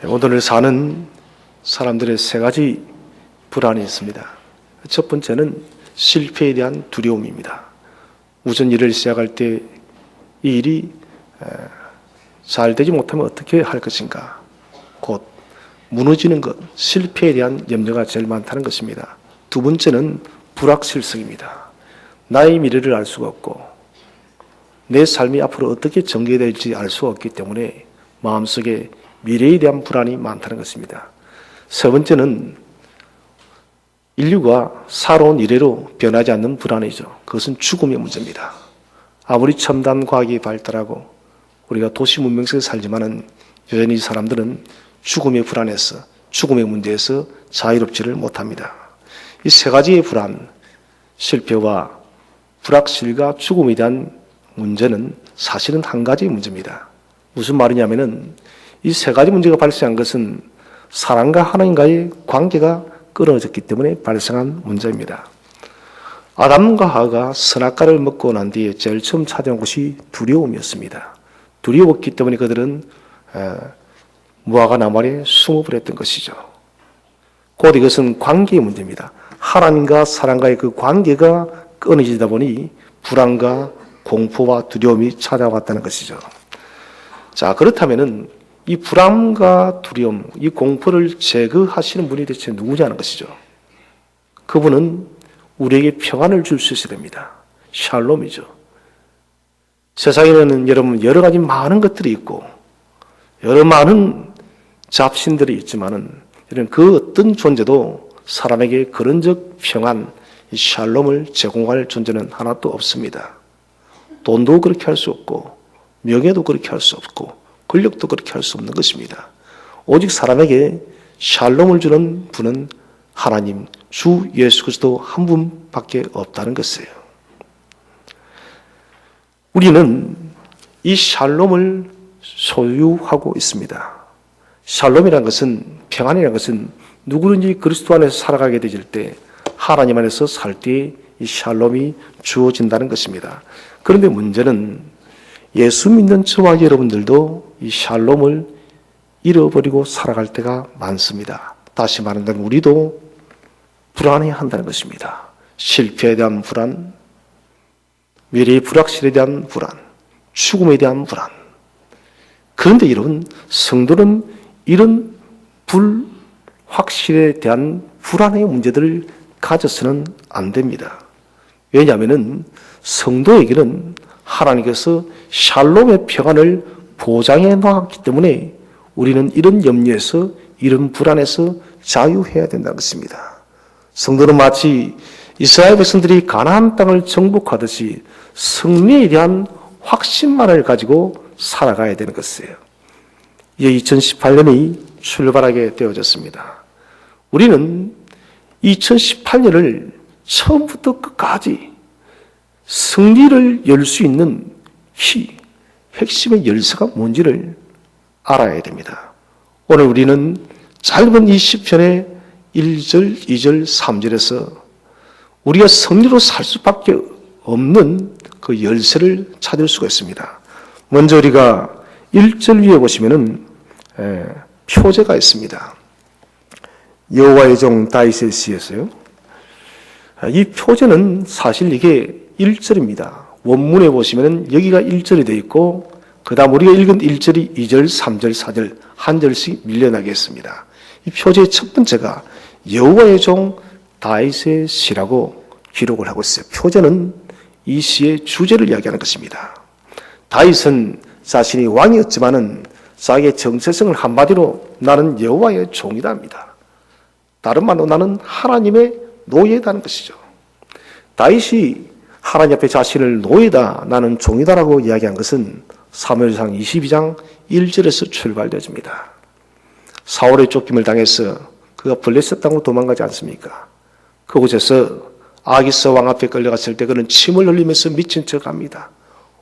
오늘 사는 사람들의 세 가지 불안이 있습니다. 첫 번째는 실패에 대한 두려움입니다. 우선 일을 시작할 때 이 일이 잘 되지 못하면 어떻게 할 것인가, 곧 무너지는 것, 실패에 대한 염려가 제일 많다는 것입니다. 두 번째는 불확실성입니다. 나의 미래를 알 수가 없고 내 삶이 앞으로 어떻게 전개될지 알 수가 없기 때문에 마음속에 미래에 대한 불안이 많다는 것입니다. 세 번째는 인류가 살아온 이래로 변하지 않는 불안이죠. 그것은 죽음의 문제입니다. 아무리 첨단 과학이 발달하고 우리가 도시 문명 속에 살지만은 여전히 사람들은 죽음의 불안에서, 죽음의 문제에서 자유롭지를 못합니다. 이 세 가지의 불안, 실패와 불확실과 죽음에 대한 문제는 사실은 한 가지의 문제입니다. 무슨 말이냐면은 이 세 가지 문제가 발생한 것은 사람과 하나님과의 관계가 끊어졌기 때문에 발생한 문제입니다. 아담과 하와가 선악과를 먹고 난 뒤에 제일 처음 찾아온 것이 두려움이었습니다. 두려웠기 때문에 그들은 무화과 나무 아래 숨어버렸던 것이죠. 곧 이것은 관계의 문제입니다. 하나님과 사람과의 그 관계가 끊어지다 보니 불안과 공포와 두려움이 찾아왔다는 것이죠. 자, 그렇다면은 이 불안과 두려움, 이 공포를 제거하시는 분이 대체 누구냐는 것이죠. 그분은 우리에게 평안을 줄 수 있어야 됩니다. 샬롬이죠. 세상에는 여러분 여러 가지 많은 것들이 있고 여러 많은 잡신들이 있지만은 그 어떤 존재도 사람에게 그런적 평안, 이 샬롬을 제공할 존재는 하나도 없습니다. 돈도 그렇게 할 수 없고 명예도 그렇게 할 수 없고 권력도 그렇게 할 수 없는 것입니다. 오직 사람에게 샬롬을 주는 분은 하나님, 주 예수 그리스도 한 분밖에 없다는 것이에요. 우리는 이 샬롬을 소유하고 있습니다. 샬롬이라는 것은, 평안이라는 것은 누구든지 그리스도 안에서 살아가게 되질 때, 하나님 안에서 살 때 이 샬롬이 주어진다는 것입니다. 그런데 문제는 예수 믿는 저와 여러분들도 이 샬롬을 잃어버리고 살아갈 때가 많습니다. 다시 말한다면 우리도 불안해야 한다는 것입니다. 실패에 대한 불안, 미래의 불확실에 대한 불안, 죽음에 대한 불안. 그런데 여러분, 성도는 이런 불확실에 대한 불안의 문제들을 가져서는 안 됩니다. 왜냐하면 성도에게는 하나님께서 샬롬의 평안을 보장해 놓았기 때문에 우리는 이런 염려에서, 이런 불안에서 자유해야 된다는 것입니다. 성도는 마치 이스라엘 백성들이 가나안 땅을 정복하듯이 승리에 대한 확신만을 가지고 살아가야 되는 것이에요. 이제 2018년이 출발하게 되어졌습니다. 우리는 2018년을 처음부터 끝까지 승리를 열 수 있는 핵심의 열쇠가 뭔지를 알아야 됩니다. 오늘 우리는 짧은 이 시편의 1절, 2절, 3절에서 우리가 승리로 살 수밖에 없는 그 열쇠를 찾을 수가 있습니다. 먼저 우리가 1절 위에 보시면은 표제가 있습니다. 여호와의 종 다윗의 시에서요. 이 표제는 사실 이게 1절입니다. 원문에 보시면은 여기가 1절이 되어 있고 그 다음 우리가 읽은 1절이 2절, 3절, 4절 한 절씩 밀려나게 했습니다. 이 표제의 첫 번째가 여호와의 종 다윗의 시라고 기록을 하고 있어요. 표제는 이 시의 주제를 이야기하는 것입니다. 다윗은 자신이 왕이었지만은 자기의 정체성을 한마디로 나는 여호와의 종이다 합니다. 다른 말로 나는 하나님의 노예다는 것이죠. 다윗이 하나님 앞에 자신을 노예다, 나는 종이다라고 이야기한 것은 사무엘상 22장 1절에서 출발되어집니다. 사울의 쫓김을 당해서 그가 블레셋 땅으로 도망가지 않습니까? 그곳에서 아기스 왕 앞에 끌려갔을 때 그는 침을 흘리면서 미친 척합니다.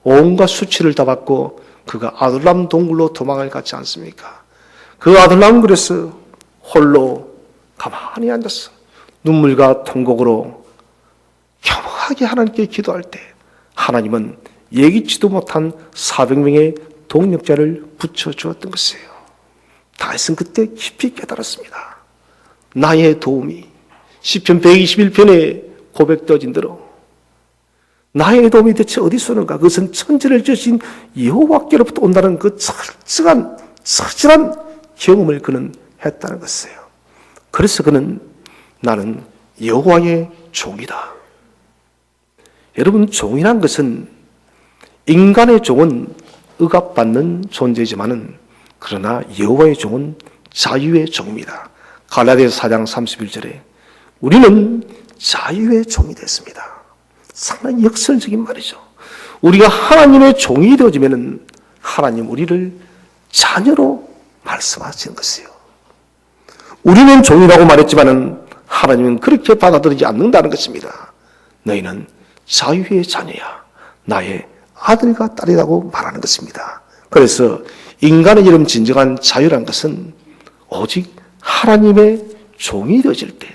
온갖 수치를 다 받고 그가 아둘람 동굴로 도망을 갔지 않습니까? 그 아둘람 굴에서 홀로 가만히 앉았어. 눈물과 통곡으로 겸허하게 하나님께 기도할 때 하나님은 예기치도 못한 400명의 동력자를 붙여주었던 것이에요. 다윗은 그때 깊이 깨달았습니다. 나의 도움이 시편 121편에 고백되어진 대로 나의 도움이 대체 어디서 오는가? 그것은 천지를 지으신 여호와께로부터 온다는 그 철저한 경험을 그는 했다는 것이에요. 그래서 그는 나는 여호와의 종이다. 여러분, 종이란 것은 인간의 종은 억압받는 존재이지만은 그러나 여호와의 종은 자유의 종입니다. 갈라디아서 4장 31절에 우리는 자유의 종이 됐습니다. 상당히 역설적인 말이죠. 우리가 하나님의 종이 되어지면은 하나님 우리를 자녀로 말씀하시는 것이에요. 우리는 종이라고 말했지만은 하나님은 그렇게 받아들이지 않는다는 것입니다. 너희는 자유의 자녀야. 나의 아들과 딸이라고 말하는 것입니다. 그래서 인간의 이름 진정한 자유란 것은 오직 하나님의 종이 되어질 때,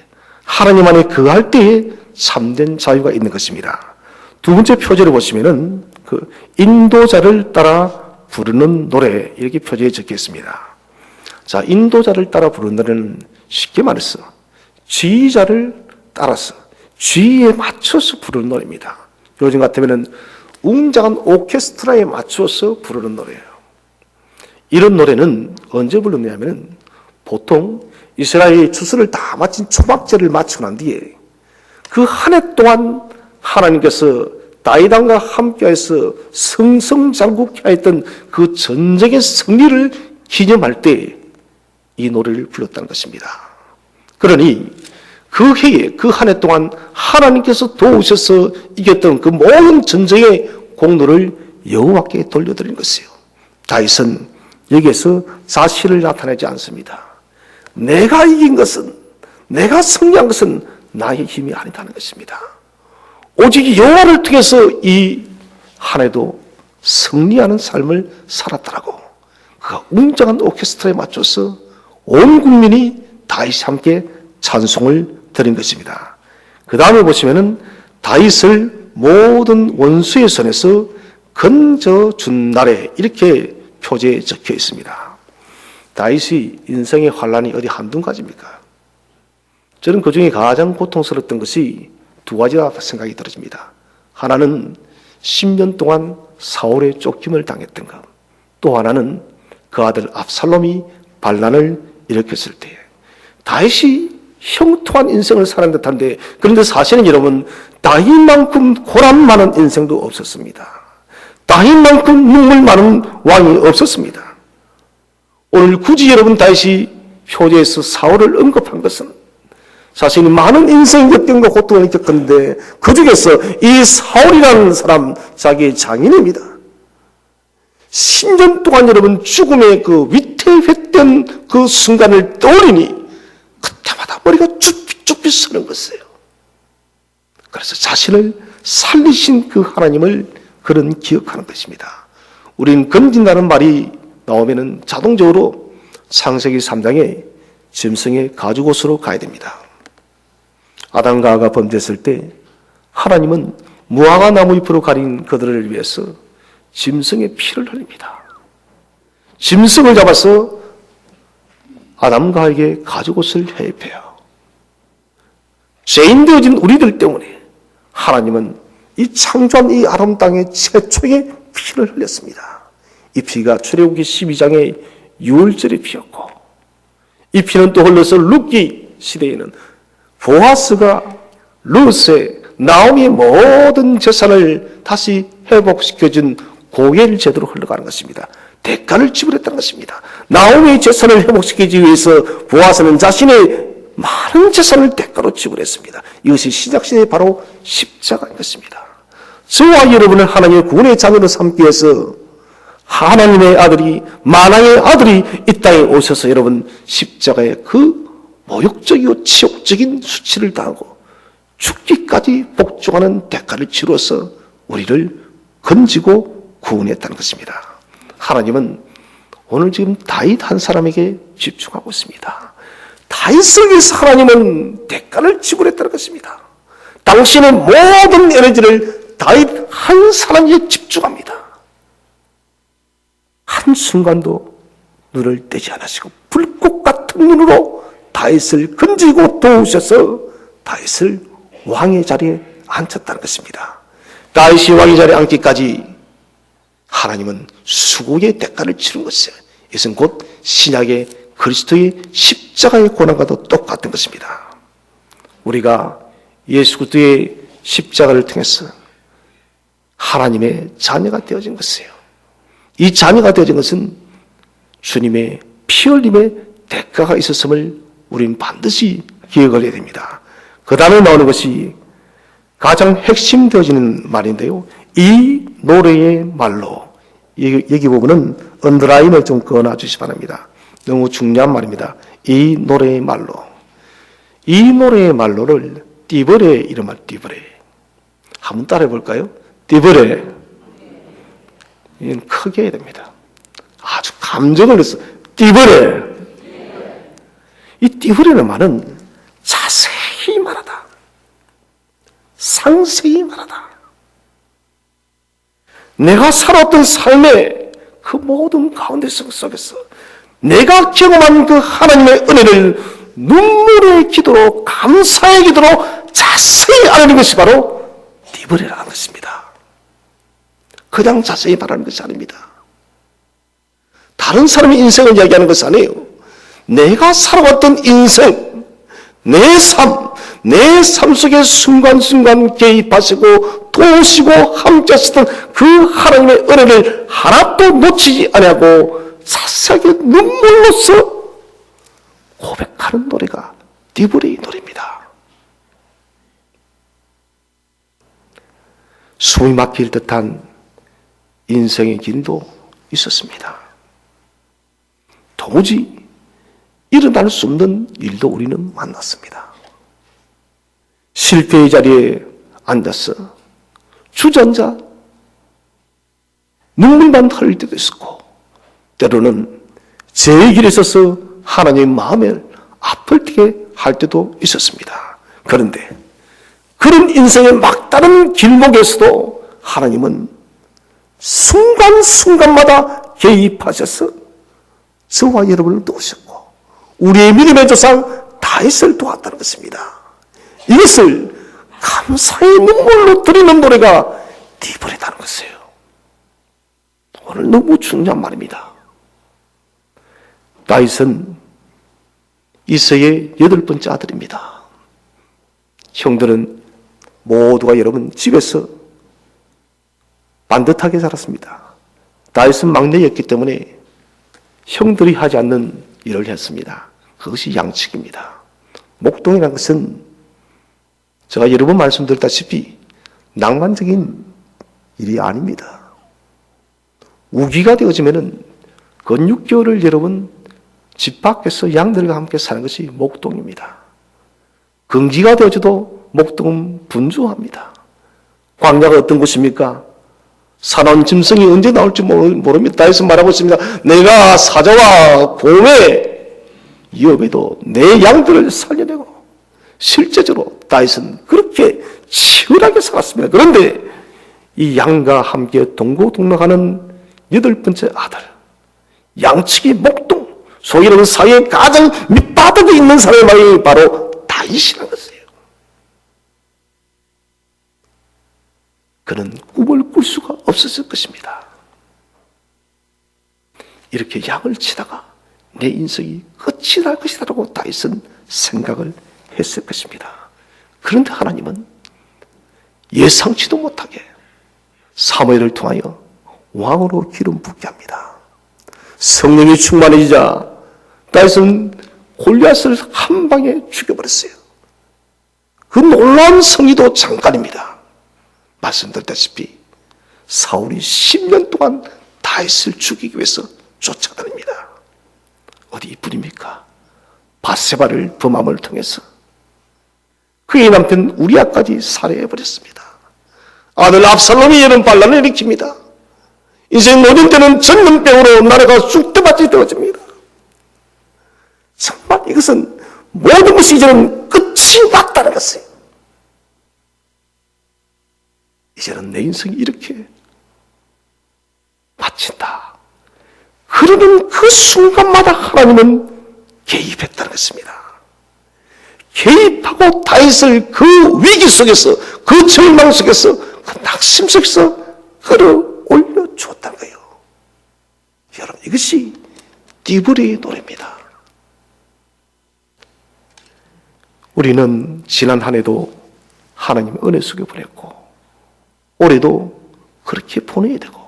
하나님 안에 거할 때에 참된 자유가 있는 것입니다. 두 번째 표제를 보시면은 그 인도자를 따라 부르는 노래 이렇게 표제에 적혀 있습니다. 자, 인도자를 따라 부르는 노래는 쉽게 말해서 지휘자를 따라서 지휘에 맞춰서 부르는 노래입니다. 요즘 같으면은 웅장한 오케스트라에 맞춰서 부르는 노래예요. 이런 노래는 언제 부르냐면은 보통 이스라엘의 추수를 다 마친 초막절을 마치고 난 뒤에 그 한 해 동안 하나님께서 다윗 왕과 함께해서 승승장구하였던 그 전쟁의 승리를 기념할 때 이 노래를 불렀다는 것입니다. 그러니 그 해에 그 한 해 동안 하나님께서 도우셔서 이겼던 그 모든 전쟁의 공로를 여호와께 돌려드린 것이에요. 다윗은 여기에서 자신을 나타내지 않습니다. 내가 이긴 것은, 내가 승리한 것은 나의 힘이 아니다는 것입니다. 오직 여호와를 통해서 이 한 해도 승리하는 삶을 살았더라고. 그가 웅장한 오케스트라에 맞춰서 온 국민이 다윗이 함께 찬송을 드린 것입니다. 그 다음에 보시면은 다윗을 모든 원수의 손에서 건져준 날에 이렇게 표제에 적혀 있습니다. 다윗이 인생의 환란이 어디 한두 가지입니까? 저는 그 중에 가장 고통스러웠던 것이 두 가지라 생각이 들어집니다. 하나는 10년 동안 사울의 쫓김을 당했던 것, 또 하나는 그 아들 압살롬이 반란을 일으켰을 때 다윗이 형통한 인생을 살은 듯한데, 그런데 사실은 여러분 다윗만큼 고난 많은 인생도 없었습니다. 다윗만큼 눈물 많은 왕이 없었습니다. 오늘 굳이 여러분 다윗이 표제에서 사울을 언급한 것은 사실 많은 인생 역경과 고통을 겪었는데 그 중에서 이 사울이라는 사람 자기의 장인입니다. 10년 동안 여러분 죽음의 그 위태했던 그 순간을 떠올리니 그때마다 머리가 쭈삣쭈삣 서는 것이에요. 그래서 자신을 살리신 그 하나님을 그런 기억하는 것입니다. 우린 건진다는 말이 나오면은 자동적으로 창세기 3장의 짐승의 가죽옷으로 가야 됩니다. 아담과 하와가 범죄했을 때 하나님은 무화과 나무 잎으로 가린 그들을 위해서 짐승의 피를 흘립니다. 짐승을 잡아서 아담과 하와에게 가죽옷을 해입해요. 죄인 되어진 우리들 때문에 하나님은 이 창조한 이 아람 땅에 최초의 피를 흘렸습니다. 이 피가 출애굽기 12장의 6월절의 피였고, 이 피는 또 흘러서 룻기 시대에는 보아스가 룻의 나오미의 모든 재산을 다시 회복시켜준 고엘 제도로 흘러가는 것입니다. 대가를 지불했다는 것입니다. 나오미의 재산을 회복시키기 위해서 보아스는 자신의 많은 재산을 대가로 지불했습니다. 이것이 신약시대의 바로 십자가인 것입니다. 저와 여러분을 하나님의 구원의 자녀로 삼기 위해서 하나님의 아들이, 만왕의 아들이 이 땅에 오셔서 여러분 십자가의 그 모욕적이고 치욕적인 수치를 당하고 죽기까지 복종하는 대가를 치루어서 우리를 건지고 구원했다는 것입니다. 하나님은 오늘 지금 다윗 한 사람에게 집중하고 있습니다. 다윗을 위해서 하나님은 대가를 지불했다는 것입니다. 당신의 모든 에너지를 다윗 한 사람에게 집중합니다. 한순간도 눈을 떼지 않으시고 불꽃 같은 눈으로 다윗을 건지고 도우셔서 다윗을 왕의 자리에 앉혔다는 것입니다. 다윗이 왕의 자리에 앉기까지 하나님은 수고의 대가를 치른 것이에요. 이것은 곧 신약의 그리스도의 십자가의 고난과도 똑같은 것입니다. 우리가 예수 그리스도의 십자가를 통해서 하나님의 자녀가 되어진 것이에요. 이 자녀가 되어진 것은 주님의 피 흘림의 대가가 있었음을 우리는 반드시 기억을 해야 됩니다. 그 다음에 나오는 것이 가장 핵심되어지는 말인데요. 이 노래의 말로, 여기 부분은 언더라인을 좀 그어놔주시기 바랍니다. 너무 중요한 말입니다. 이 노래의 말로. 이 노래의 말로를 띠브레 이름을 띠브레. 한번 따라해 볼까요? 띠브레. 이건 크게 해야 됩니다. 아주 감정을 해서 띠브레. 이 띠브레는 말은 자세히 말하다. 상세히 말하다. 내가 살았던 삶의 그 모든 가운데 속에서 내가 경험한 그 하나님의 은혜를 눈물의 기도로, 감사의 기도로 자세히 알아내는 것이 바로 띠브레라는 것입니다. 그냥 자세히 말하는 것이 아닙니다. 다른 사람의 인생을 이야기하는 것이 아니에요. 내가 살아왔던 인생, 내 삶 속에 순간순간 개입하시고 도우시고 함께 하시던 그 하나님의 은혜를 하나도 놓치지 아니하고 자세하게 눈물로써 고백하는 노래가 띠브레의 노래입니다. 숨이 막힐 듯한 인생의 길도 있었습니다. 도무지 일어날 수 없는 일도 우리는 만났습니다. 실패의 자리에 앉아서 주저앉아 눈물만 흘릴 때도 있었고, 때로는 제 길에 있어서 하나님의 마음을 아플 게 할 때도 있었습니다. 그런데 그런 인생의 막다른 길목에서도 하나님은 순간순간마다 개입하셔서 저와 여러분을 도우셨고 우리의 믿음의 조상 다윗을 도왔다는 것입니다. 이것을 감사의 눈물로 드리는 노래가 띠브레다는 것이에요. 오늘 너무 중요한 말입니다. 다윗은 이새의 8번째 아들입니다. 형들은 모두가 여러분 집에서 반듯하게 자랐습니다. 다윗은 막내였기 때문에 형들이 하지 않는 일을 했습니다. 그것이 양측입니다. 목동이라는 것은 제가 여러 번 말씀드렸다시피 낭만적인 일이 아닙니다. 우기가 되어지면은 근 6개월을 여러분 집 밖에서 양들과 함께 사는 것이 목동입니다. 건기가 되어져도 목동은 분주합니다. 광야가 어떤 곳입니까? 사나운 짐승이 언제 나올지 모릅니다. 다윗은 말하고 있습니다. 내가 사자와 곰의 위협에도 내 양들을 살려내고, 실제적으로 다윗은 그렇게 치열하게 살았습니다. 그런데 이 양과 함께 동고동락하는 8번째 아들, 양측이 목동, 소위 말하는 사회의 가장 밑바닥에 있는 사람이 바로 다윗이라는 것이에요. 그는 꿈을 꿀 수가 없었을 것입니다. 이렇게 양을 치다가 내 인생이 끝이 날 것이다라고 다윗은 생각을 했을 것입니다. 그런데 하나님은 예상치도 못하게 사무엘을 통하여 왕으로 기름 붓게 합니다. 성령이 충만해지자 다윗은 골리앗을 한 방에 죽여버렸어요. 그 놀라운 승리도 잠깐입니다. 말씀드렸다시피 사울이 10년 동안 다윗을 죽이기 위해서 쫓아다닙니다. 어디 이뿐입니까? 밧세바를 범함을 통해서 그의 남편 우리아까지 살해해버렸습니다. 아들 압살롬이 이런 반란을 일으킵니다. 인생 모든 때는 전염병으로 나라가 쑥대밭이 되어집니다. 정말 이것은 모든 것이 이제는 끝이 났다는 것이에요. 이제는 내 인생이 이렇게 마친다. 그러는 그 순간마다 하나님은 개입했다는 것입니다. 개입하고 다윗을 그 위기 속에서, 그 절망 속에서, 그 낙심 속에서 끌어올려 주었다는 거예요. 여러분, 이것이 디브리의 노래입니다. 우리는 지난 한 해도 하나님의 은혜 속에 보냈고, 올해도 그렇게 보내야 되고,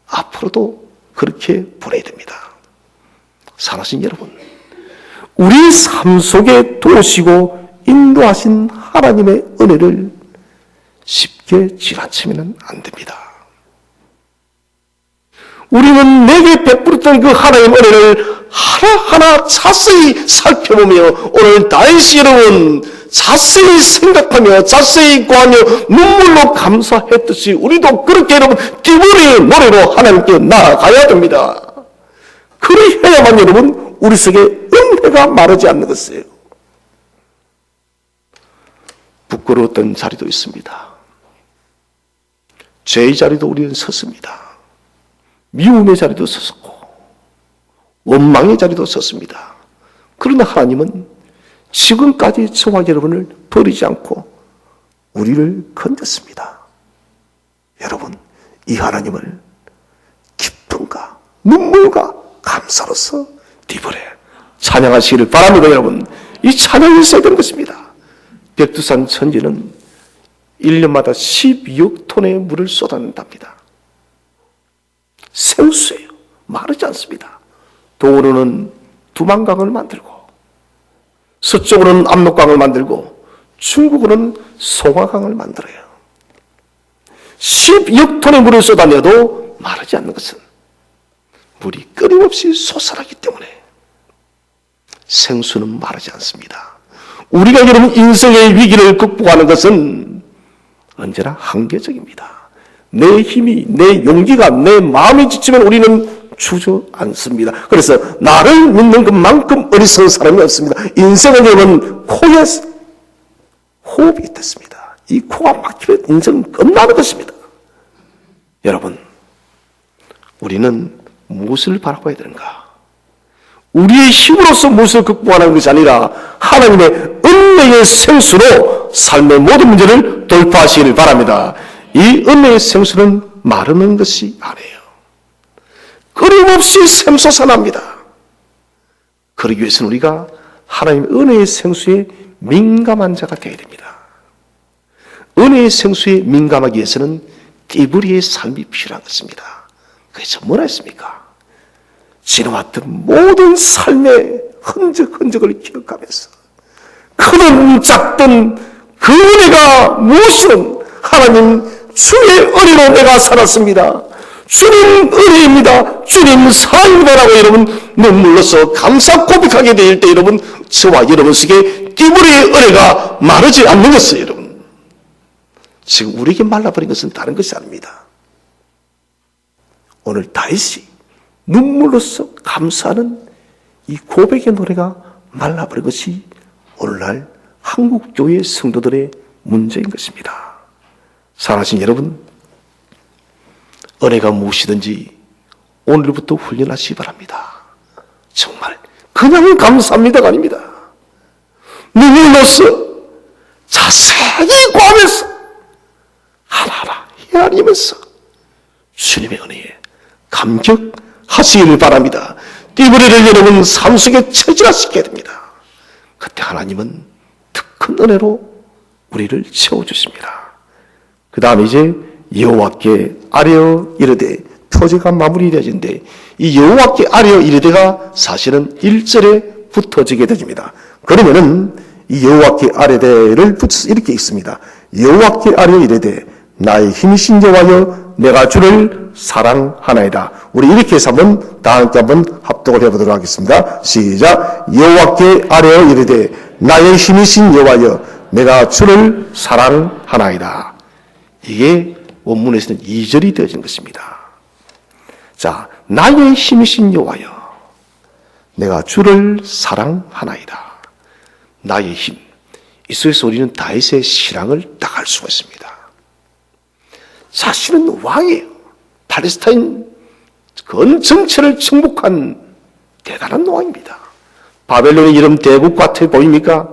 앞으로도 그렇게 보내야 됩니다. 사랑하신 여러분, 우리 삶 속에 도우시고 인도하신 하나님의 은혜를 쉽게 지나치면 안 됩니다. 우리는 내게 베풀었던 그 하나님의 은혜를 하나하나 자세히 살펴보며 오늘 다윗이 여러분 자세히 생각하며 자세히 구하며 눈물로 감사했듯이 우리도 그렇게 여러분 디브리의 노래로 하나님께 나아가야 됩니다. 그리해야만 여러분 우리 속에 은혜가 마르지 않는 것이에요. 부끄러웠던 자리도 있습니다. 죄의 자리도 우리는 섰습니다. 미움의 자리도 섰고 원망의 자리도 섰습니다. 그러나 하나님은 지금까지 저와 여러분을 버리지 않고 우리를 건졌습니다. 여러분, 이 하나님을 기쁨과 눈물과 감사로서 디브레 찬양하시기를 바랍니다. 여러분, 이 찬양이 있어야 되는 것입니다. 백두산 천지는 1년마다 12억 톤의 물을 쏟아낸답니다. 생수예요. 마르지 않습니다. 동으로는 두만강을 만들고 서쪽으로는 압록강을 만들고 중국으로는 송화강을 만들어요. 12억 톤의 물을 쏟아내도 마르지 않는 것은 물이 끊임없이 솟아나기 때문에 생수는 마르지 않습니다. 우리가 여러분 인생의 위기를 극복하는 것은 언제나 한계적입니다. 내 힘이, 내 용기가, 내 마음이 지치면 우리는 주저앉습니다. 그래서 나를 믿는 것만큼 어리석은 사람이 없습니다. 인생은 여러분 코에 호흡이 있습니다. 이 코가 막히면 인생은 끝나는 것입니다. 여러분, 우리는 무엇을 바라봐야 되는가? 우리의 힘으로서 무엇을 극복하는 것이 아니라 하나님의 은혜의 생수로 삶의 모든 문제를 돌파하시기를 바랍니다. 이 은혜의 생수는 마르는 것이 아니에요. 끊임없이 샘솟아납니다. 그러기 위해서는 우리가 하나님의 은혜의 생수에 민감한 자가 되어야 됩니다. 은혜의 생수에 민감하기 위해서는 디브리의 삶이 필요한 것입니다. 그래서 뭐라 했습니까? 지나왔던 모든 삶의 흔적을 기억하면서 크든 작든 그 은혜가 무엇이든 하나님 주의 은혜로 내가 살았습니다. 주님 은혜입니다. 주님 사랑입니다라고 여러분 눈물로서 감사 고백하게 될 때 여러분 저와 여러분 속에 디브리의 은혜가 마르지 않는 것이에요. 여러분 지금 우리에게 말라버린 것은 다른 것이 아닙니다. 오늘 다윗이 눈물로서 감사하는 이 고백의 노래가 말라버린 것이 오늘날 한국교회 성도들의 문제인 것입니다. 사랑하신 여러분, 은혜가 무엇이든지 오늘부터 훈련하시기 바랍니다. 정말 그냥 감사합니다가 아닙니다. 눈물로써 자세히 구하면서 하나하나 헤아리면서 주님의 은혜에 감격하시기를 바랍니다. 디브리를 여러분 삶 속에 체질화시켜야 됩니다. 그때 하나님은 더 큰 은혜로 우리를 채워주십니다. 그 다음에 이제 여호와께 아뢰어 이르되 표제가 마무리되어진데 이 여호와께 아뢰어 이르되가 사실은 1절에 붙어지게 되집니다. 그러면은 이 여호와께 아뢰되를 붙여서 이렇게 읽습니다. 여호와께 아뢰어 이르되 나의 힘이신 여호와여 내가 주를 사랑하나이다. 우리 이렇게 해서 다 함께 한번 합독을 해보도록 하겠습니다. 시작. 여호와께 아뢰어 이르되 나의 힘이신 여호와여 내가 주를 사랑하나이다. 이게 원문에서는 2절이 되어진 것입니다. 자, 나의 힘이신 여호와여 내가 주를 사랑하나이다. 나의 힘. 이 속에서 우리는 다윗의 신앙을 딱 알 수가 있습니다. 자신은 왕이에요. 팔레스타인 그 전체를 정복한 대단한 왕입니다. 바벨론이 이런 대국 같아 보입니까?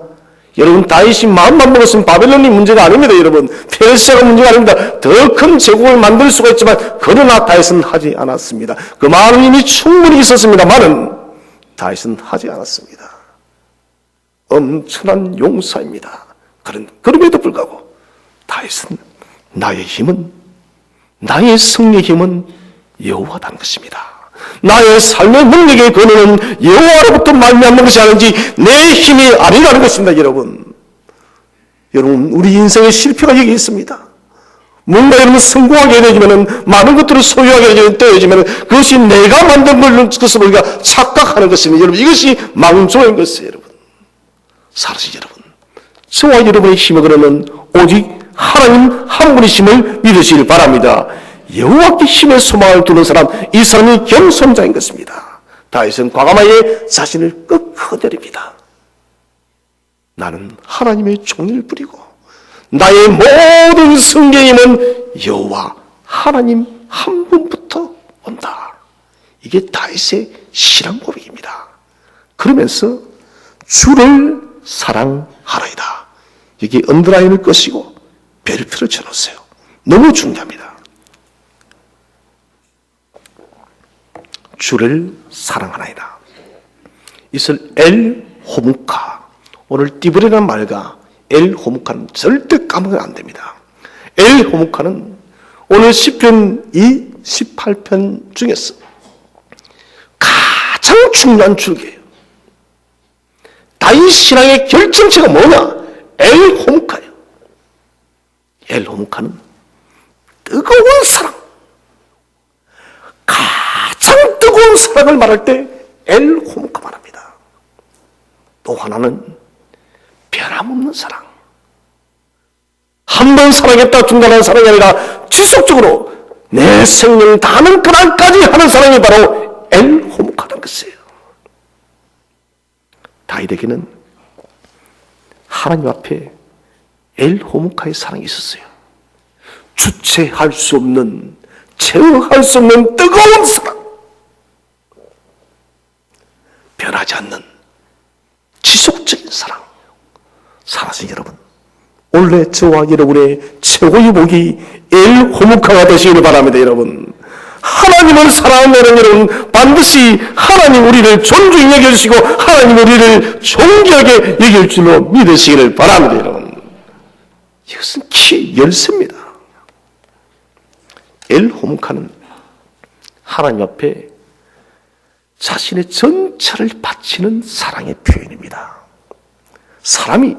여러분, 다윗이 마음만 먹었으면 바벨론이 문제가 아닙니다. 여러분, 페르시아가 문제가 아닙니다. 더 큰 제국을 만들 수가 있지만 그러나 다윗은 하지 않았습니다. 그 많은 힘이 충분히 있었습니다만은 다윗은 하지 않았습니다. 엄청난 용사입니다. 그럼에도 불구하고 다윗은 나의 승리의 힘은 여호와다는 것입니다. 나의 삶의 능력의 근원은 여호와로부터 말미암는 것이 아닌지 내 힘이 아니라는 것입니다. 여러분, 우리 인생의 실패가 여기 있습니다. 뭔가 여러분 성공하게 되어지면, 많은 것들을 소유하게 되어지면 그것이 내가 만든 것을 우리가 착각하는 것입니다. 여러분, 이것이 망조인 것이에요. 여러분, 사실 여러분, 저와 여러분의 힘을 그러면 오직 하나님 한 분이심을 믿으시길 바랍니다. 여호와께 힘의 소망을 두는 사람, 이 사람이 겸손자인 것입니다. 다윗은 과감하게 자신을 꺾어내립니다. 나는 하나님의 종일 뿐이고 나의 모든 승리의 힘은 여호와 하나님 한 분부터 온다. 이게 다윗의 신앙 고백입니다. 그러면서 주를 사랑하라이다. 여기 언더라인을 끄시고 별표를 쳐놓으세요. 너무 중요합니다. 주를 사랑하나이다. 이것을 엘 호무카, 오늘 띠브레라는 말과 엘 호무카는 절대 까먹으면 안 됩니다. 엘 호무카는 오늘 시편 18편 중에서 가장 중요한 줄기예요. 다윗 신앙의 결정체가 뭐냐? 엘 호무카예요. 엘 호무카는 뜨거운 사랑, 가장 뜨거운 사랑을 말할 때 엘 호무카 말합니다. 또 하나는 변함없는 사랑. 한 번 사랑했다 중단하는 사랑이 아니라 지속적으로 내 생명을 다하는 그날까지 하는 사랑이 바로 엘 호무카라는 것이에요. 다윗에게는 하나님 앞에 엘 호무카의 사랑이 있었어요. 주체할 수 없는, 제어할 수 없는 뜨거운 사랑, 변하지 않는 지속적인 사랑. 사랑하신 여러분, 원래 저와 여러분의 최고의 복이 엘 호무카가 되시기를 바랍니다. 여러분, 하나님을 사랑하는 여러분, 반드시 하나님 우리를 존중히 여겨주시고 하나님 우리를 존귀하게 여길 줄로 믿으시기를 바랍니다. 여러분, 이것은 키 열쇠입니다. 엘 호무카는 하나님 앞에 자신의 전체를 바치는 사랑의 표현입니다. 사람이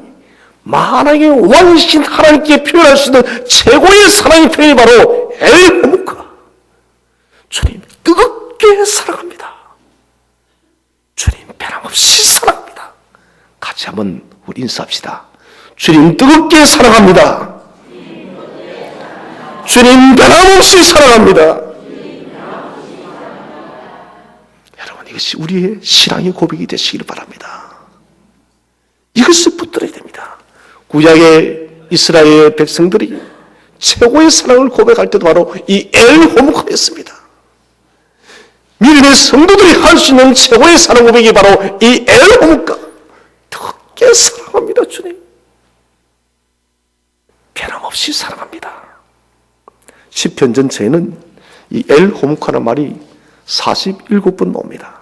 만약에 왕이신 하나님께 표현할 수 있는 최고의 사랑의 표현이 바로 엘 호무카. 주님 뜨겁게 사랑합니다. 주님 변함없이 사랑합니다. 같이 한번 우리 인사합시다. 주님 뜨겁게 사랑합니다. 주님 변함없이 사랑합니다. 여러분, 이것이 우리의 신앙의 고백이 되시기를 바랍니다. 이것을 붙들어야 됩니다. 구약의 이스라엘 백성들이 최고의 사랑을 고백할 때도 바로 이 엘 호무카였습니다. 믿음의 성도들이 할 수 있는 최고의 사랑 고백이 바로 이 엘 호무카. 뜨겁게 사랑합니다. 주님 변함없이 사랑합니다. 시편 전체에는 이 엘 호무카라는 말이 47번 나옵니다.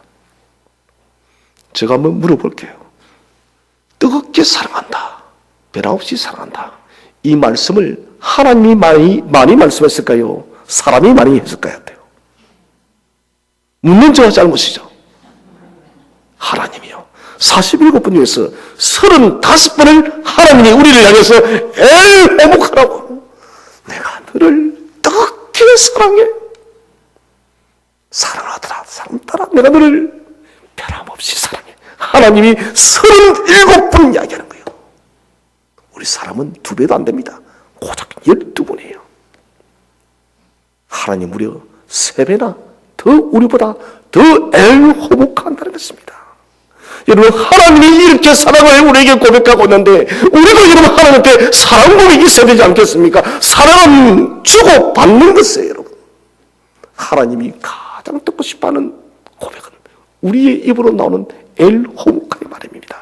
제가 한번 물어볼게요. 뜨겁게 사랑한다, 변함없이 사랑한다, 이 말씀을 하나님이 많이 말씀했을까요? 사람이 많이 했을까요? 묻는 저가 잘못이죠. 하나님이요. 47번 중에서 35번을 하나님이 우리를 향해서 엘 호무카라고, 내가 너를 뜨겁게 사랑해, 사랑하더라, 사랑따라 내가 너를 변함없이 사랑해. 하나님이 37번 이야기하는 거예요. 우리 사람은 2배도 안 됩니다. 고작 12번이에요. 하나님 무려 3배나 더 우리보다 더 애호복한다는 것입니다. 여러분, 하나님이 이렇게 사랑을 우리에게 고백하고 있는데 우리도 여러분 하나님한테 사랑 고백이 있어야 되지 않겠습니까? 사랑은 주고 받는 것이에요. 여러분, 하나님이 가장 가장 듣고 싶어하는 고백은 우리의 입으로 나오는 엘 호무카의 말입니다.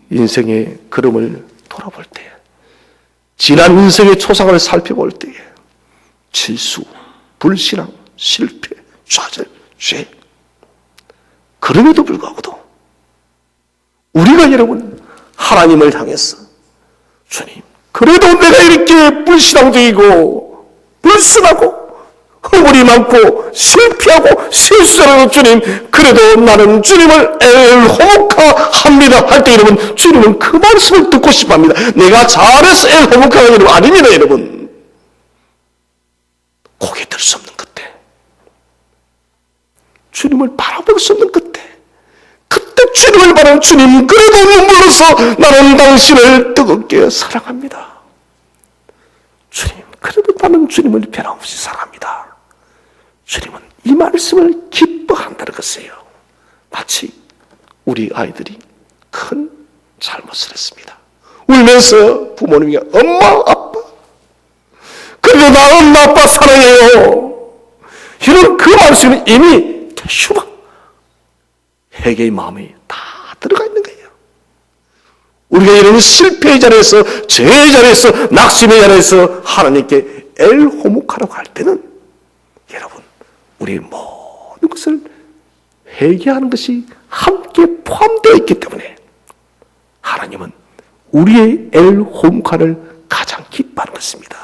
인생의 걸음을 돌아볼 때, 지난 인생의 초상을 살펴볼 때에 실수, 불신앙, 실패, 좌절, 죄, 그럼에도 불구하고도 우리가 여러분 하나님을 향해서 주님, 그래도 내가 이렇게 불신앙적이고 불순하고 허물이 많고 실패하고 실수자라도 주님, 그래도 나는 주님을 엘호목하합니다 할 때 여러분, 주님은 그 말씀을 듣고 싶어합니다. 내가 잘해서 엘호목하가 여러분 아닙니다. 여러분, 고개 들 수 없는 그때, 주님을 바라볼 수 없는 그때 주님을 바라는 주님, 그래도 눈물로서 나는 당신을 뜨겁게 사랑합니다. 주님, 그래도 나는 주님을 변함없이 사랑합니다. 주님은 이 말씀을 기뻐한다는 것이에요. 마치 우리 아이들이 큰 잘못을 했습니다. 울면서 부모님이 엄마, 아빠, 그래도 나 엄마, 아빠 사랑해요. 이런 그 말씀은 이미 휴방 회개의 마음이 다 들어가 있는 거예요. 우리가 이런 실패의 자리에서, 죄의 자리에서, 낙심의 자리에서 하나님께 엘호목하라고 할 때는 여러분, 우리의 모든 것을 회개하는 것이 함께 포함되어 있기 때문에 하나님은 우리의 엘호목하를 가장 기뻐하는 것입니다.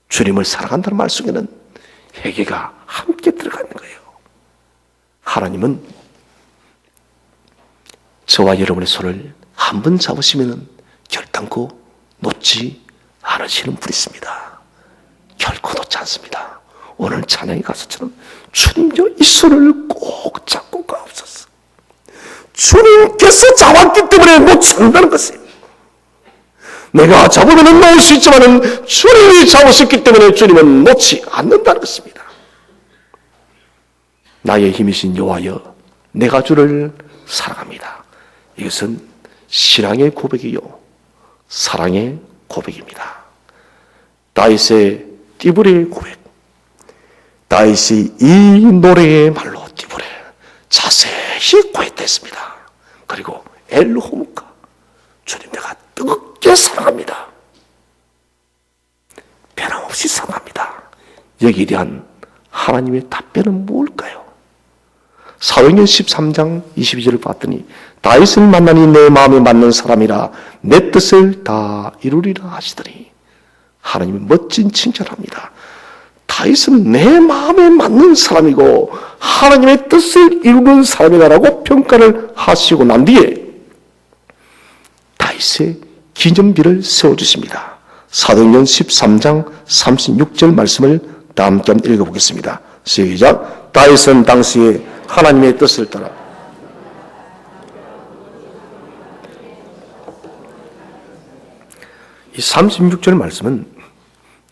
주님을 사랑한다는 말 속에는 회개가 함께 들어가 있는 거예요. 하나님은 저와 여러분의 손을 한 번 잡으시면 결단코 놓지 않으시는 분이십니다. 결코 놓지 않습니다. 오늘 찬양에 가서처럼 주님여 이 손을 꼭 잡고 가옵소서. 주님께서 잡았기 때문에 놓지 않는다는 것이에요. 내가 잡으면 놓을 수 있지만 주님이 잡으셨기 때문에 주님은 놓지 않는다는 것입니다. 나의 힘이신 여호와여, 내가 주를 사랑합니다. 이것은 신앙의 고백이요, 사랑의 고백입니다. 다윗의 띠부레의 고백, 다윗이 이 노래의 말로 띠부레 자세히 고백했습니다. 그리고 엘호목하, 주님 내가 뜨겁게 사랑합니다. 변함없이 사랑합니다. 여기에 대한 하나님의 답변은 무엇일까요? 사도행전 13장 22절을 봤더니 다윗을 만나니 내 마음에 맞는 사람이라 내 뜻을 다 이루리라 하시더니 하나님이 멋진 칭찬합니다. 다윗은 내 마음에 맞는 사람이고 하나님의 뜻을 이루는 사람이라고 평가를 하시고 난 뒤에 다윗의 기념비를 세워주십니다. 사도행전 13장 36절 말씀을 다 함께 읽어보겠습니다. 시작. 다윗은 당시에 하나님의 뜻을 따라 이 36절 말씀은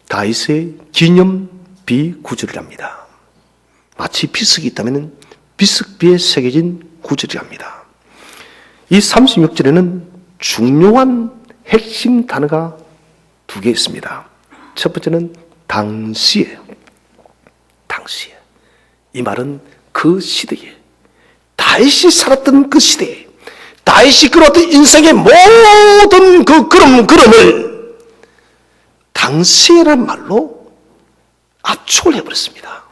다윗의 기념비 구절이랍니다. 마치 비석이 있다면 비석비에 새겨진 구절이랍니다. 이 36절에는 중요한 핵심 단어가 두 개 있습니다. 첫 번째는 당시에. 이 말은 그 시대에, 다윗이 살았던 그 시대에, 다윗이 그렸던 인생의 모든 그 걸음을 당시에란 말로 압축을 해버렸습니다.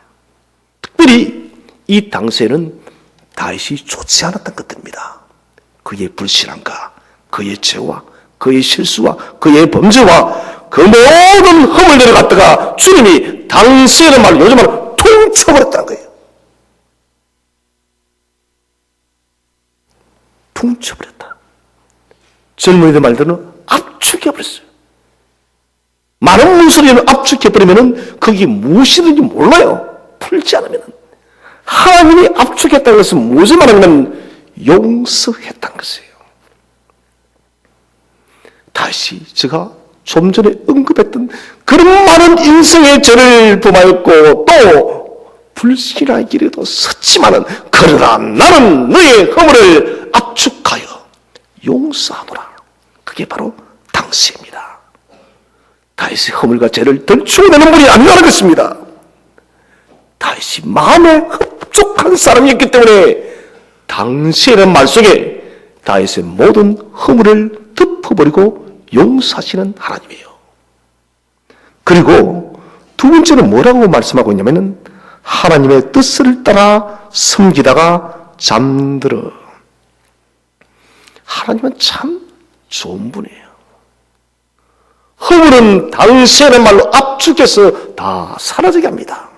특별히 이 당시에는 다윗이 좋지 않았던 것들입니다. 그의 불신앙과 그의 죄와 그의 실수와 그의 범죄와 그 모든 허물들을 갖다가 주님이 당시에는 말로 요즘 말로 퉁쳐버렸다는 거예요. 퉁쳐버렸다. 젊은이들 말대로 압축해버렸어요. 많은 문서를 압축해버리면 그게 무엇이든지 몰라요. 풀지 않으면. 하나님이 압축했다는 것은 무엇을 말하냐면 용서했다는 것이에요. 다시 제가 좀 전에 언급했던 그런 많은 인생의 죄를 범하였고 또 불신의 길에도 섰지만은 그러나 나는 너의 허물을 압축하여 용서하노라. 그게 바로 당시입니다. 다윗의 허물과 죄를 덜 추어내는 분이 아니라는 것입니다. 다윗이 마음에 흡족한 사람이었기 때문에 당시에는 말 속에 다윗의 모든 허물을 덮어버리고 용서하시는 하나님이에요. 그리고 두 번째는 뭐라고 말씀하고 있냐면은 하나님의 뜻을 따라 섬기다가 잠들어. 하나님은 참 좋은 분이에요. 허물은 당시에는 말로 압축해서 다 사라지게 합니다.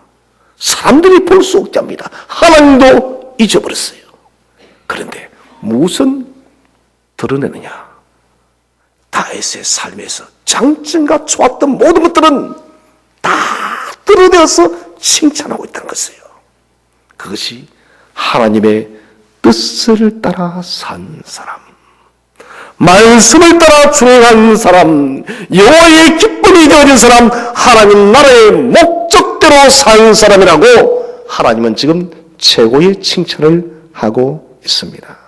사람들이 볼 수 없게 합니다. 하나님도 잊어버렸어요. 그런데 무슨 드러내느냐? 다윗의 삶에서 장점과 좋았던 모든 것들은 다 드러내어서 칭찬하고 있다는 것이에요. 그것이 하나님의 뜻을 따라 산 사람, 말씀을 따라 준행한 사람, 여호와의 기쁨이 되어진 사람, 하나님 나라의 목적대로 산 사람이라고 하나님은 지금 최고의 칭찬을 하고 있습니다.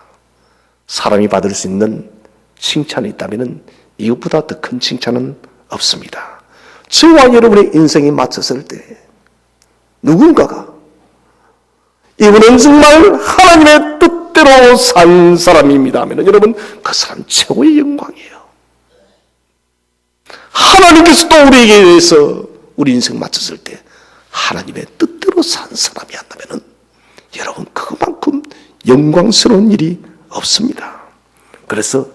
사람이 받을 수 있는 칭찬이 있다면 이것보다 더 큰 칭찬은 없습니다. 저와 여러분의 인생이 맞췄을 때 누군가가 이분은 정말 하나님의 뜻대로 산 사람입니다 하면 여러분 그 사람 최고의 영광이에요. 하나님께서 또 우리에게 대해서 우리 인생 맞췄을 때 하나님의 뜻대로 산 사람이 한다면 여러분 그만큼 영광스러운 일이 없습니다. 그래서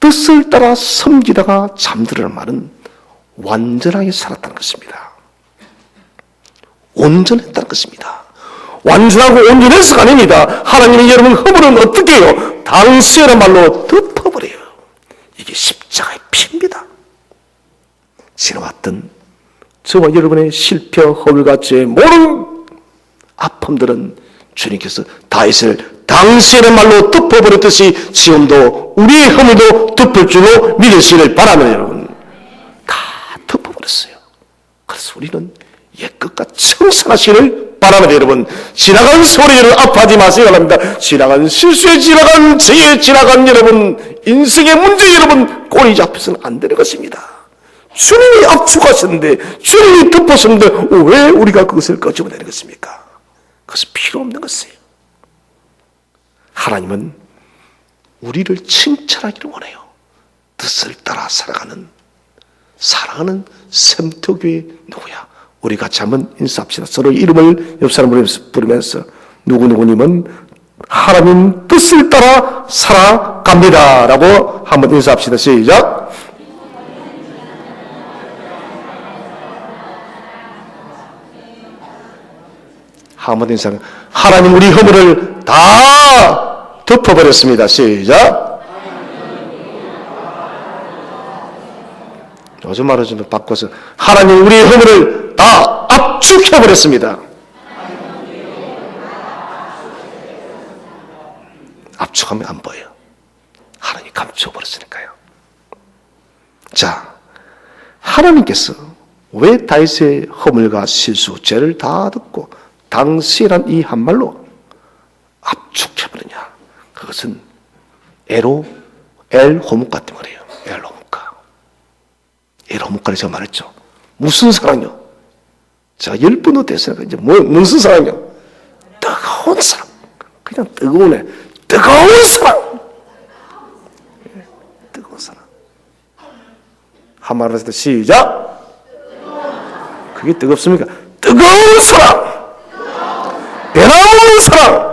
뜻을 따라 섬기다가 잠들으라는 말은 완전하게 살았다는 것입니다. 온전했다는 것입니다. 완전하고 온전해서가 아닙니다. 하나님이 여러분 허물은 어떻게 해요? 당시에는 말로 덮어버려요. 이게 십자가의 피입니다. 지나왔던 저와 여러분의 실패, 허물과 죄의 모든 아픔들은 주님께서 다윗을 당시에는 말로 덮어버렸듯이 지금도 우리의 허물도 덮을 줄로 믿으시길 바라는 여러분, 다 덮어버렸어요. 그래서 우리는 옛것과 청산하시기를 바랍니다. 여러분, 지나간 소리 여러분 아파하지 마시기 바랍니다. 지나간 실수에 지나간 죄에 지나간 여러분 인생의 문제 여러분 꼬리 잡혀서는 안 되는 것입니다. 주님이 압축하셨는데 주님이 덮었는데 왜 우리가 그것을 꺼집어내는 것입니까? 그것은 필요 없는 것이에요. 하나님은 우리를 칭찬하기를 원해요. 뜻을 따라 살아가는 사랑하는 샘터교회 누구야? 우리 같이 한번 인사합시다. 서로 이름을 옆 사람으로 부르면서 누구누구님은 하나님 뜻을 따라 살아갑니다 라고 한번 인사합시다. 시작. 한번 인사. 하나님 우리 허물을 다 덮어버렸습니다. 시작. 요즘 말을 좀 바꿔서 하나님 우리 허물을 다 압축해버렸습니다. 압축하면 안 보여요. 하나님이 감춰버렸으니까요. 자, 하나님께서 왜 다윗의 허물과 실수, 죄를 다 듣고 당시란 이 한말로 압축해버리냐? 그것은 엘 호묵가 때문이에요. 엘 호묵가. 엘 호묵가를 제가 말했죠. 무슨 사랑이요? 제가 10번도 됐으니까 이제 무슨 사랑이요? 뜨거운 사랑. 그냥 뜨거운 애. 뜨거운 사랑. 뜨거운 사랑. 한 말을 했을 때 시작. 그게 뜨겁습니까? 뜨거운 사랑. 변함없는 사랑.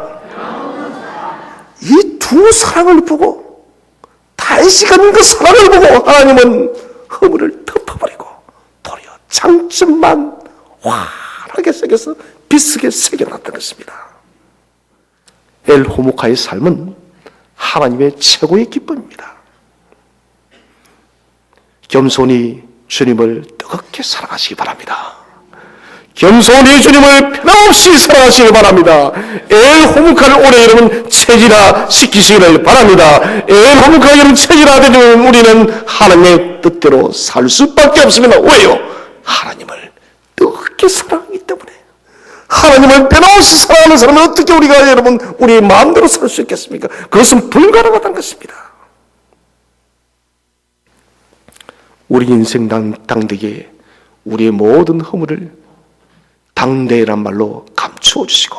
이 두 사랑을 보고 다윗이 갖는 그 사랑을 보고 하나님은 허물을 덮어버리고 도리어 장점만 환하게 새겨서 비스게 새겨놨던 것입니다. 엘 호모카의 삶은 하나님의 최고의 기쁨입니다. 겸손히 주님을 뜨겁게 사랑하시기 바랍니다. 겸손히 주님을 변함없이 사랑하시기 바랍니다. 엘 호묵카를 올해 여러분 체질화 시키시기를 바랍니다. 엘 호묵카 여러분 체질화되면 우리는 하나님의 뜻대로 살 수밖에 없습니다. 왜요? 하나님을 뜨겁게 사랑하기 때문에. 하나님을 변함없이 사랑하는 사람은 어떻게 우리가 여러분 우리의 마음대로 살 수 있겠습니까? 그것은 불가능하다는 것입니다. 우리 인생 당대기에 우리의 모든 허물을 당대란 말로 감추어 주시고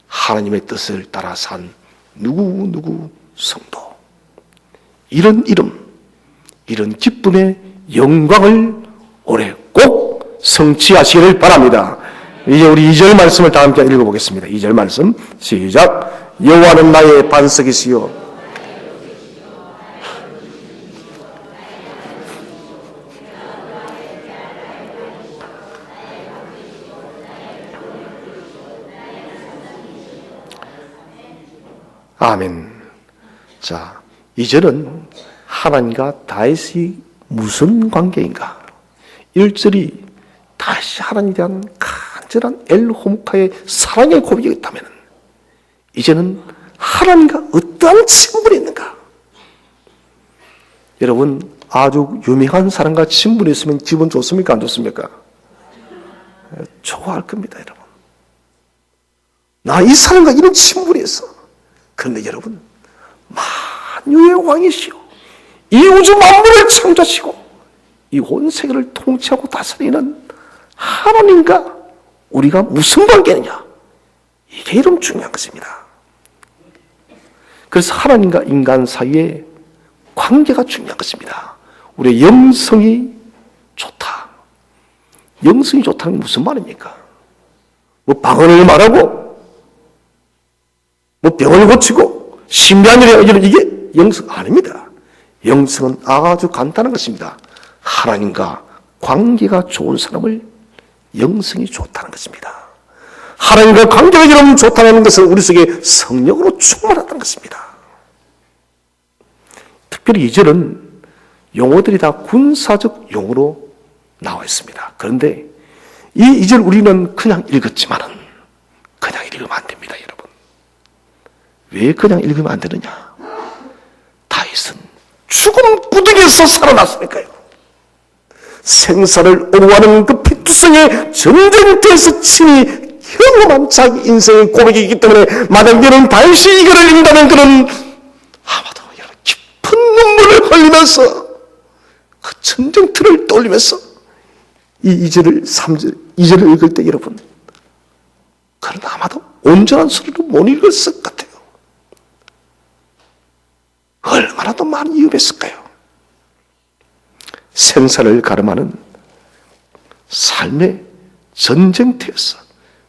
하나님의 뜻을 따라 산 누구 성도, 이런 이름, 이런 기쁨의 영광을 올해 꼭 성취하시기를 바랍니다. 이제 우리 2절 말씀을 다 함께 읽어보겠습니다. 2절 말씀 시작. 여호와는 나의 반석이시요 아멘. 자, 2절은 하나님과 다윗이 무슨 관계인가? 1절이 다윗이 하나님에 대한 간절한 엘호무카의 사랑의 고백이었다면 이제는 하나님과 어떠한 친분이 있는가? 여러분, 아주 유명한 사람과 친분이 있으면 기분 좋습니까? 안 좋습니까? 좋아할 겁니다, 여러분. 나 이 사람과 이런 친분이 있어. 그런데 여러분, 만유의 왕이시오, 이 우주 만물을 창조하시고 이 온 세계를 통치하고 다스리는 하나님과 우리가 무슨 관계느냐? 이게 이런 중요한 것입니다. 그래서 하나님과 인간 사이의 관계가 중요한 것입니다. 우리의 영성이 좋다. 영성이 좋다는 게 무슨 말입니까? 뭐 방언을 말하고 뭐 병을 고치고 신비한 일이 이런, 이게 영성 아닙니다. 영성은 아주 간단한 것입니다. 하나님과 관계가 좋은 사람을 영성이 좋다는 것입니다. 하나님과 관계가 여러분 좋다는 것은 우리 속에 성령으로 충만하다는 것입니다. 특별히 2절은 용어들이 다 군사적 용어로 나와 있습니다. 그런데 이 2절 우리는 그냥 읽었지만은 그냥 읽으면 안 됩니다, 여러분. 왜 그냥 읽으면 안 되느냐? 다윗은 죽음 구덩이에서 살아났으니까요. 생사를 오고하는 그 피투성의 전쟁터에서 친히 경험한 자기 인생의 고백이기 때문에 만약 너는 다윗이 이거를 읽는다면 그는 아마도 깊은 눈물을 흘리면서 그 전쟁터를 떠올리면서 이 2절을 3절 2절을 읽을 때 여러분, 그는 아마도 온전한 소리로 못 읽었을 것 같아요. 얼마나 더 많이 위험했을까요? 생사를 가름하는 삶의 전쟁터에서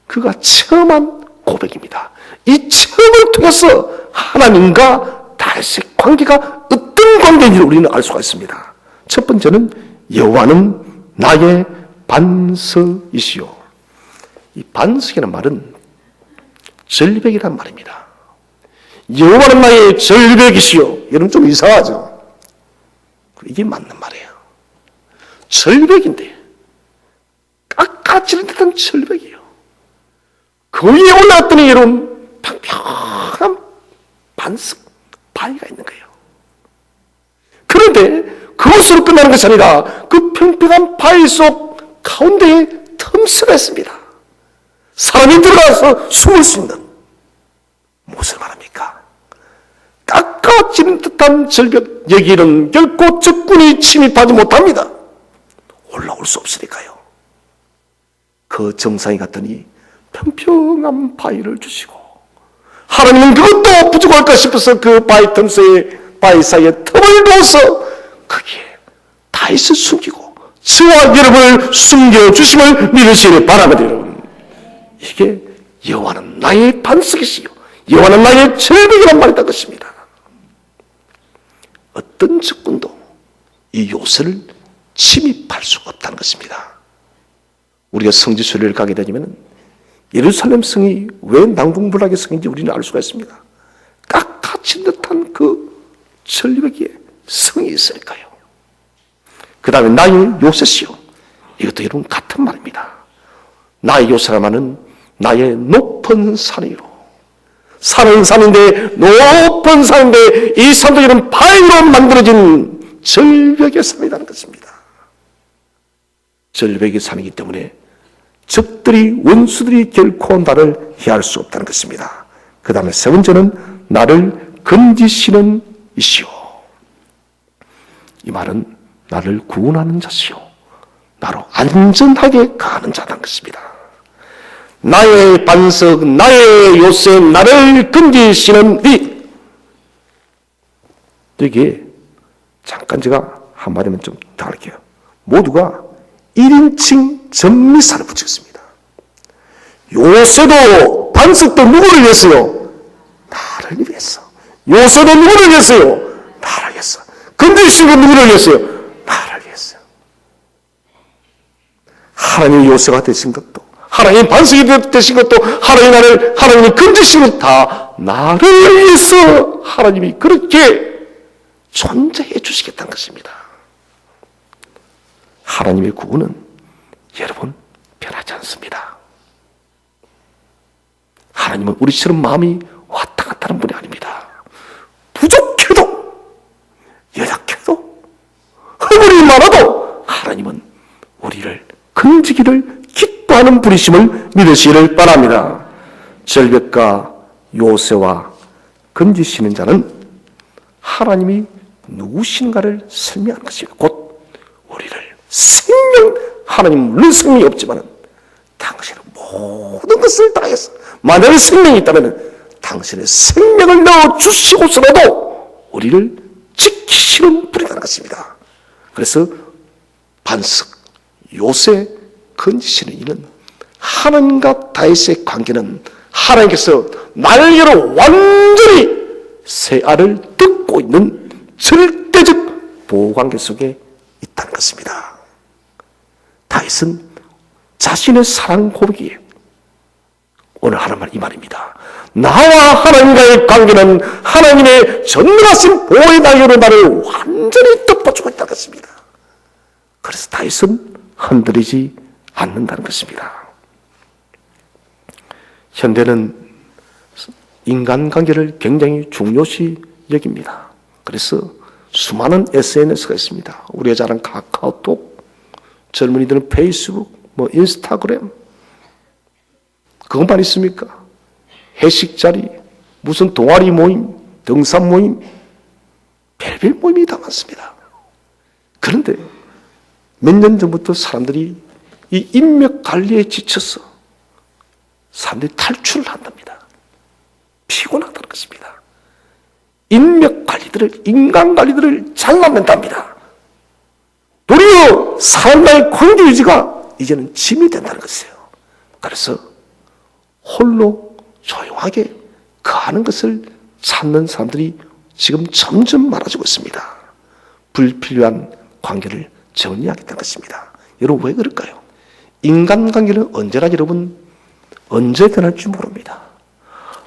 그가 체험한 고백입니다. 이 체험을 통해서 하나님과 다윗의 관계가 어떤 관계인지 우리는 알 수가 있습니다. 첫 번째는 여호와는 나의 반석이시오. 이 반석이라는 말은 절벽이란 말입니다. 여호와는 나의 절벽이시오. 여러분 좀 이상하죠? 이게 맞는 말이에요. 절벽인데 깎아지는 듯한 절벽이에요. 그 위에 올라갔더니 여러분 평평한 반석 바위가 있는 거예요. 그런데 그것으로 끝나는 것이 아니라 그 평평한 바위 속 가운데에 틈새가 있습니다. 사람이 들어가서 숨을 수 있는. 무엇을 말합니까? 깎아지는 듯한 절벽, 여기는 결코 적군이 침입하지 못합니다. 올라올 수 없으니까요. 그 정상에 갔더니 평평한 바위를 주시고 하나님은 그것도 부족할까 싶어서 그 바위 틈새에 바위 사이에 틈을 두어서 거기에 다윗을 숨기고 저와 여러분을 숨겨주심을 믿으시기 바랍니다. 여러분, 이게 여호와는 나의 반석이시요 여호와는 나의 절벽이란 말이다 것입니다. 어떤 적군도 이 요새를 침입할 수가 없다는 것입니다. 우리가 성지순례를 가게 되면 예루살렘 성이 왜 난공불락의 성인지 우리는 알 수가 있습니다. 깎아친 듯한 그 절벽에 성이 있으니까요. 그 다음에 나의 요새시요, 이것도 여러분 같은 말입니다. 나의 요새라마는 나의 높은 산이요. 산은 산인데 높은 산인데 이 산도 이런 바위로 만들어진 절벽의 산이라는 것입니다. 절벽의 산이기 때문에 적들이 원수들이 결코 나를 해할 수 없다는 것입니다. 그 다음에 세 번째는 나를 건지시는 이시오. 이 말은 나를 구원하는 자시오, 나로 안전하게 가는 자라는 것입니다. 나의 반석, 나의 요새, 나를 건지시는 이. 여기에 잠깐 제가 한마디만 좀 더 할게요. 모두가 1인칭 전미사를 붙였습니다. 요새도 반석도 누구를 위해서요? 나를 위해서. 요새도 누구를 위해서요? 나를 위해서. 건지시는 건 누구를 위해서요? 나를 위해서. 하나님의 요새가 되신 것도, 하나님의 반석이 되신 것도, 하나님이 건지신 것도 다 나를 위해서 하나님이 그렇게 존재해 주시겠다는 것입니다. 하나님의 구원은 여러분 변하지 않습니다. 하나님은 우리처럼 마음이 왔다 갔다 하는 분이 아닙니다. 부족해도, 연약해도, 허물이 많아도 하나님은 우리를 건지기를 기뻐하는 분이심을 믿으시기를 바랍니다. 절벽과 요새와 건지시는 자는 하나님이 누구신가를 설명하는 것입니다. 곧 우리를 하나님은 물론 생명이 없지만 당신은 모든 것을 다해서 만약에 생명이 있다면 당신의 생명을 넣어주시고서라도 우리를 지키시는 분이라는 것입니다. 그래서 반석, 요새, 건지시는 이는 하나님과 다윗의 관계는 하나님께서 날개로 완전히 새 알을 뜯고 있는 절대적 보호관계 속에 있다는 것입니다. 다윗은 자신의 사랑 고백이에요. 오늘 하는 말 이 말입니다. 나와 하나님과의 관계는 하나님의 전능하신 보호의 날개로 나를 완전히 덮어주고 있다는 것입니다. 그래서 다윗은 흔들리지 않는다는 것입니다. 현대는 인간관계를 굉장히 중요시 여깁니다. 그래서 수많은 SNS가 있습니다. 우리가 잘 아는 카카오톡, 젊은이들은 페이스북, 인스타그램, 그것만 있습니까? 회식 자리, 무슨 동아리 모임, 등산 모임, 별별 모임이 다 많습니다. 그런데 몇 년 전부터 사람들이 이 인맥 관리에 지쳐서 사람들이 탈출을 한답니다. 피곤하다는 것입니다. 인간 관리들을 잘라낸답니다. 도리어 사람과의 관계 유지가 이제는 짐이 된다는 것이에요. 그래서 홀로 조용하게 거하는 것을 찾는 사람들이 지금 점점 많아지고 있습니다. 불필요한 관계를 정리하겠다는 것입니다. 여러분 왜 그럴까요? 인간관계는 언제나 여러분 언제 변할지 모릅니다.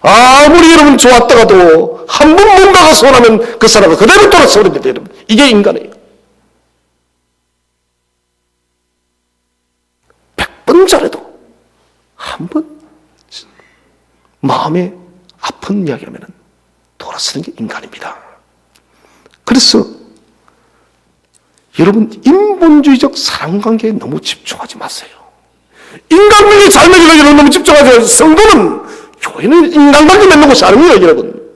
아무리 여러분 좋았다가도 한 번 뭔가가 서운하면 그 사람은 그대로 돌아서 버립니다. 여러분 이게 인간이에요. 100번 잘해도 한 번 마음에 아픈 이야기하면 돌아서는 게 인간입니다. 그래서 여러분 인본주의적 사랑관계에 너무 집중하지 마세요. 인간관계 잘 맺으려고 너무 집중하지 마세요. 성도는, 교회는 인간관계 맺는 곳이 아닙니다. 여러분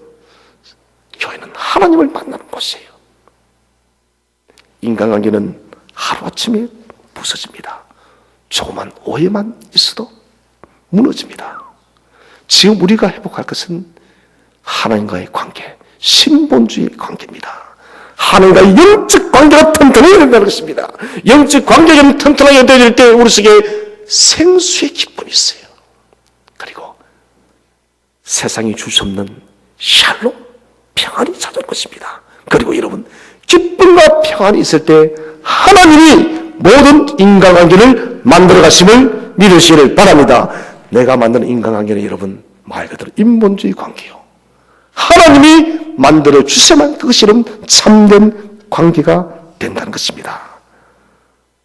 교회는 하나님을 만나는 곳이에요. 인간관계는 하루아침에 부서집니다. 조그만 오해만 있어도 무너집니다. 지금 우리가 회복할 것은 하나님과의 관계, 신본주의 관계입니다. 하나님과의 영적 관계가 튼튼해야 된다는 것입니다. 영적 관계가 튼튼하게 될 때 우리 속에 생수의 기쁨이 있어요. 그리고 세상이 줄 수 없는 샬롬, 평안이 찾아올 것입니다. 그리고 여러분, 기쁨과 평안이 있을 때 하나님이 모든 인간관계를 만들어 가심을 믿으시기를 바랍니다. 내가 만드는 인간관계는 여러분 말 그대로 인본주의 관계요. 하나님이 만들어 주셔야만 그것이 참된 관계가 된다는 것입니다.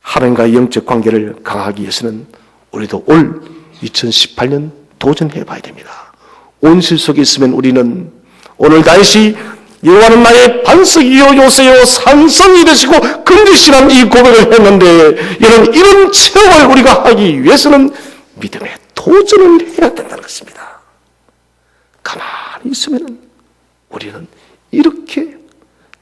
하나님과의 영적 관계를 강화하기 위해서는 우리도 올 2018년 도전해 봐야 됩니다. 온실 속에 있으면 우리는 오늘 다윗이 여호와는 나의 반석이요 요새요 산성이 되시고 건지시라는 이 고백을 했는데 이런 체험을 우리가 하기 위해서는 믿음의 도전을 해야 된다는 것입니다. 가만히 있으면 우리는 이렇게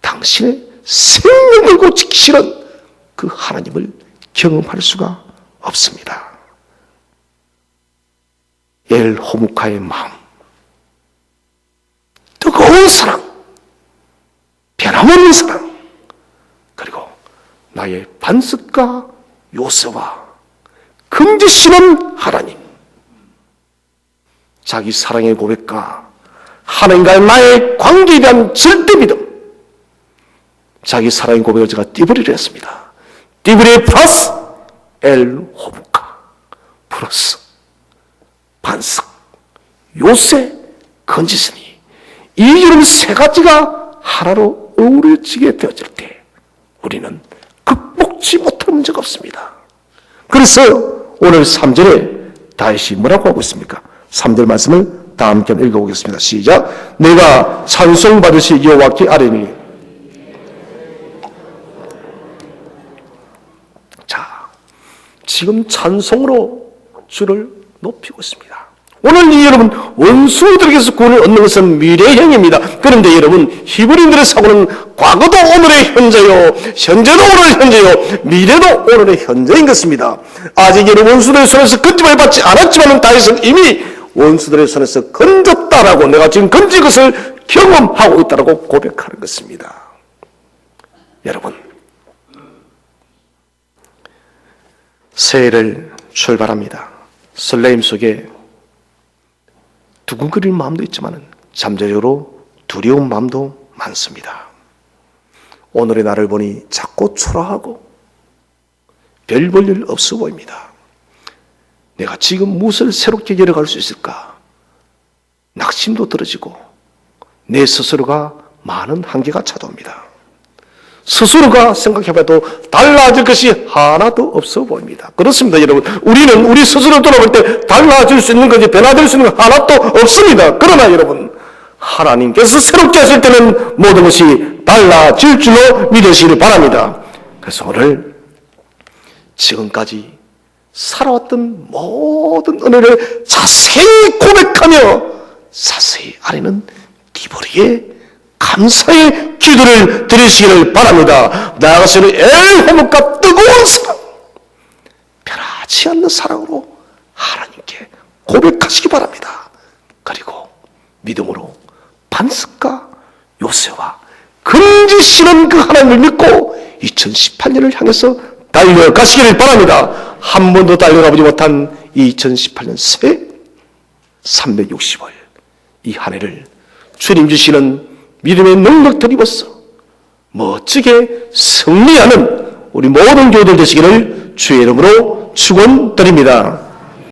당신의 생명 걸고 지키시는 그 하나님을 경험할 수가 없습니다. 엘호무카의 마음, 뜨거운 사랑, 변함없는 사랑, 그리고 나의 반석과 요새와 긍지시는 하나님, 자기 사랑의 고백과 하나님과의 나의 관계에 대한 절대 믿음, 자기 사랑의 고백을 제가 띠부리를 했습니다. 띠부리 플러스 엘호무카 플러스 반석, 요새, 건지스니, 이 이름 세 가지가 하나로 어우러지게 되어질 때 우리는 극복지 못할 문제가 없습니다. 그래서 오늘 3절에 다윗이 뭐라고 하고 있습니까? 3절 말씀을 다 함께 읽어보겠습니다. 시작. 내가 찬송받으시 여호와께 아뢰니. 자, 지금 찬송으로 주를 높이고 있습니다. 오늘 이 여러분, 원수들에게서 구원을 얻는 것은 미래형입니다. 그런데 여러분, 히브리인들의 사고는 과거도 오늘의 현재요, 현재도 오늘의 현재요, 미래도 오늘의 현재인 것입니다. 아직 여러분 원수들의 손에서 건짐을 받지 않았지만 다윗은 이미 원수들의 손에서 건졌다라고, 내가 지금 건진 것을 경험하고 있다라고 고백하는 것입니다. 여러분, 새해를 출발합니다. 설레임 속에 두근거리는 마음도 있지만 잠재적으로 두려운 마음도 많습니다. 오늘의 나를 보니 자꾸 초라하고 별 볼 일 없어 보입니다. 내가 지금 무엇을 새롭게 열어갈 수 있을까? 낙심도 떨어지고 내 스스로가 많은 한계가 찾아옵니다. 스스로가 생각해봐도 달라질 것이 하나도 없어 보입니다. 그렇습니다, 여러분. 우리는 우리 스스로 돌아볼 때 달라질 수 있는 것이, 변화될 수 있는 것 하나도 없습니다. 그러나 여러분, 하나님께서 새롭게 하실 때는 모든 것이 달라질 줄로 믿으시기를 바랍니다. 그래서 오늘 지금까지 살아왔던 모든 은혜를 자세히 고백하며 자세히 아뢰는 디보리의 감사의 기도를 드리시기를 바랍니다. 나아가서는 엘호무카 뜨거운 사랑, 변하지 않는 사랑으로 하나님께 고백하시기 바랍니다. 그리고 믿음으로 반석과 요새와 긍지시는 그 하나님을 믿고 2018년을 향해서 달려가시기를 바랍니다. 한 번도 달려가보지 못한 2018년 새 360월 이 한 해를 주님 주시는 믿음의 능력들 입어서 멋지게 승리하는 우리 모든 교우들 되시기를 주의 이름으로 축원드립니다.